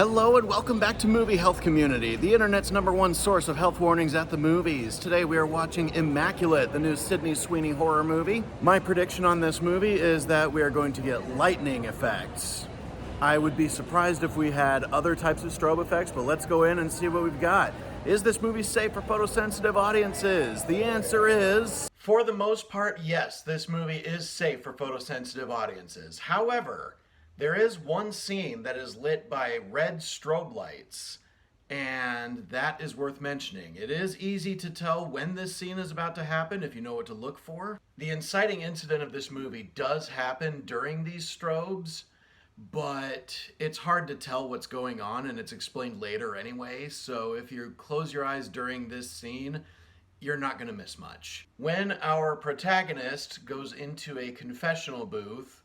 Hello and welcome back to Movie Health Community, the internet's #1 source of health warnings at the movies. Today we are watching Immaculate, the new Sydney Sweeney horror movie. My prediction on this movie is that we are going to get lightning effects. I would be surprised if we had other types of strobe effects, but let's go in and see what we've got. Is this movie safe for photosensitive audiences? The answer is, for the most part, yes, this movie is safe for photosensitive audiences. However, there is one scene that is lit by red strobe lights, and that is worth mentioning. It is easy to tell when this scene is about to happen if you know what to look for. The inciting incident of this movie does happen during these strobes, but it's hard to tell what's going on, and it's explained later anyway, so if you close your eyes during this scene, you're not going to miss much. When our protagonist goes into a confessional booth,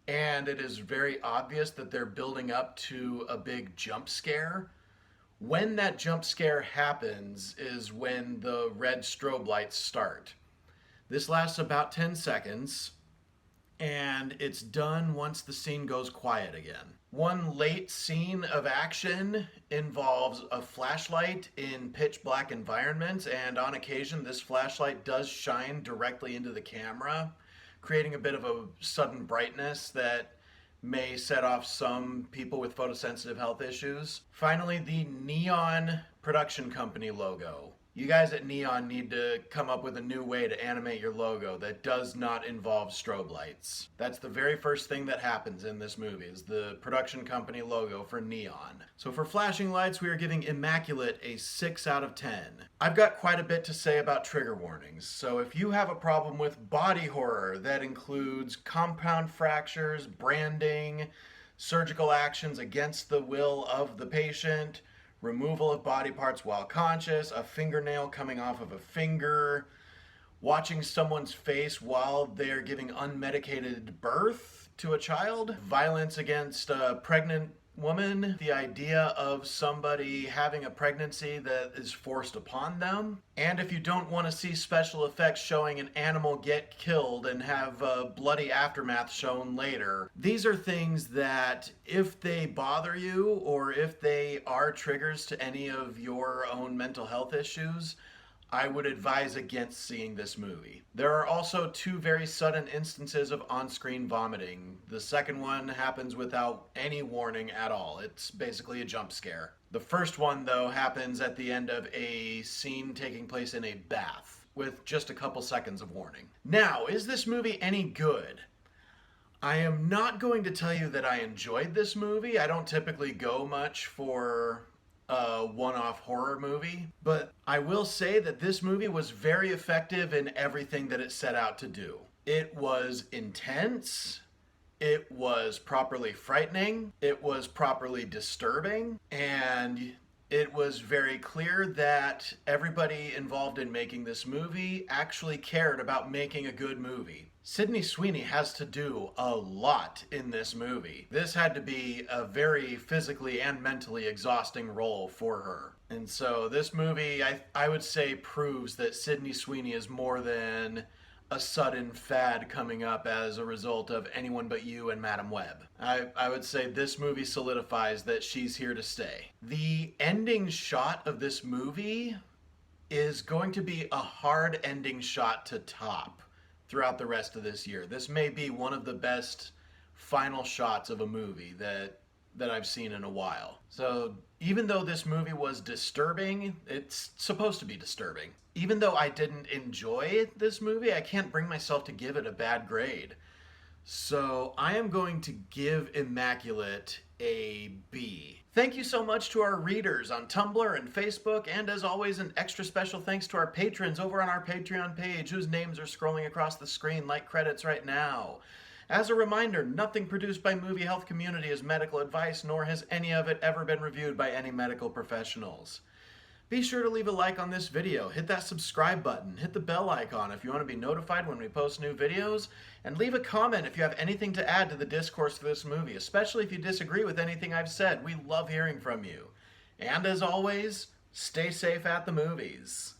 and it is very obvious that they're building up to a big jump scare, when that jump scare happens is when the red strobe lights start. This lasts about 10 seconds, and it's done once the scene goes quiet again. One late scene of action involves a flashlight in pitch black environments, and on occasion this flashlight does shine directly into the camera, creating a bit of a sudden brightness that may set off some people with photosensitive health issues. Finally, the Neon production company logo. You guys at Neon need to come up with a new way to animate your logo that does not involve strobe lights. That's the very first thing that happens in this movie, is the production company logo for Neon. So for flashing lights, we are giving Immaculate a 6 out of 10. I've got quite a bit to say about trigger warnings, so if you have a problem with body horror that includes compound fractures, branding, surgical actions against the will of the patient, removal of body parts while conscious, a fingernail coming off of a finger, watching someone's face while they're giving unmedicated birth to a child, violence against a pregnant woman, the idea of somebody having a pregnancy that is forced upon them, and if you don't want to see special effects showing an animal get killed and have a bloody aftermath shown later, these are things that, if they bother you or if they are triggers to any of your own mental health issues, I would advise against seeing this movie. There are also 2 very sudden instances of on-screen vomiting. The second one happens without any warning at all. It's basically a jump scare. The first one, though, happens at the end of a scene taking place in a bath, with just a couple seconds of warning. Now, is this movie any good? I am not going to tell you that I enjoyed this movie. I don't typically go much for a one-off horror movie, but I will say that this movie was very effective in everything that it set out to do. It was intense, it was properly frightening, it was properly disturbing, and it was very clear that everybody involved in making this movie actually cared about making a good movie. Sydney Sweeney has to do a lot in this movie. This had to be a very physically and mentally exhausting role for her. And so this movie, I would say, proves that Sydney Sweeney is more than a sudden fad coming up as a result of Anyone But You and Madam Web. I would say this movie solidifies that she's here to stay. The ending shot of this movie is going to be a hard ending shot to top throughout the rest of this year. This may be one of the best final shots of a movie that I've seen in a while. So even though this movie was disturbing, it's supposed to be disturbing. Even though I didn't enjoy this movie, I can't bring myself to give it a bad grade. So I am going to give Immaculate a B. Thank you so much to our readers on Tumblr and Facebook, and as always, an extra special thanks to our patrons over on our Patreon page, whose names are scrolling across the screen like credits right now. As a reminder, nothing produced by Movie Health Community is medical advice, nor has any of it ever been reviewed by any medical professionals. Be sure to leave a like on this video, hit that subscribe button, hit the bell icon if you want to be notified when we post new videos, and leave a comment if you have anything to add to the discourse for this movie, especially if you disagree with anything I've said. We love hearing from you. And as always, stay safe at the movies.